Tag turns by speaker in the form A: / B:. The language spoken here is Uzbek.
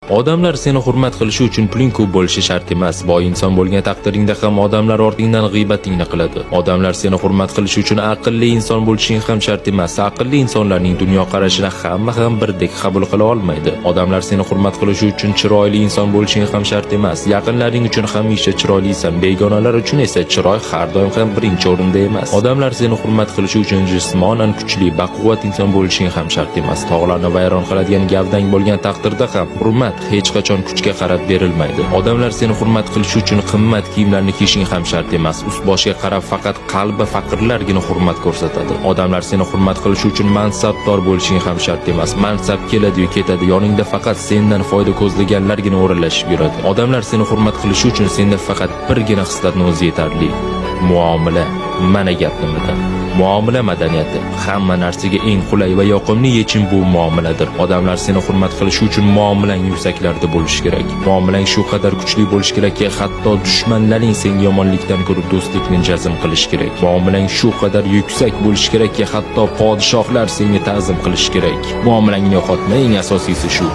A: Odamlar seni hurmat qilishi uchun puling ko'p bo'lishi shart emas. Boy inson bo'lgan taqdiringda ham odamlar ortingdan g'iybatingni qiladi. Odamlar seni hurmat qilishi uchun aqlli inson bo'lishing ham shart emas. Aqlli insonlarning dunyoqarashini hamma ham birdek qabul qila olmaydi. Odamlar seni hurmat qilishi uchun chiroyli inson bo'lishing ham shart emas. Yaqinlaring uchun hamisha chiroylisan, begonalar uchun esa chiroy har doim ham birinchi o'rinda emas. Odamlar seni hurmat qilishi uchun jismonan kuchli, baquvvat inson bo'lishing ham shart emas. Tog'larni vayron qiladigan gavdang bo'lgan taqdirda ham hurmat hech qachon kuchga qarab berilmaydi. Odamlar seni hurmat qilishi uchun qimmat kiyimlarni kiyishing ham shart emas. Ust-boshiga qarab faqat qalbi faqirlargina hurmat ko'rsatadi. Odamlar seni hurmat qilishi uchun mansabdor bo'lishing ham shart emas. Mansab keladi-yu ketadi, yoningda faqat sendan foyda ko'zlaganlargina o'ralashib yuradi. Odamlar seni hurmat qilishi uchun senda faqat birgina xislatni o'zi yetarli. Muomala. Mana gap nimada? Muomala madaniyati. Hamma narsaga eng qulay va yoqimli yechim bu muomaladir. Odamlar seni hurmat qilishi uchun muomalang yuksaklarda bo'lishi kerak. Muomalang shu qadar kuchli bo'lishi kerakki, hatto dushmanlaring senga yomonlikdan ko'ra do'stlikni jazm qilish kerak. Muomalang shu qadar yuksak bo'lishi kerakki, hatto podshohlar senga ta'zim qilish kerak. Muomalangni yo'qotma, eng asosiysi shu.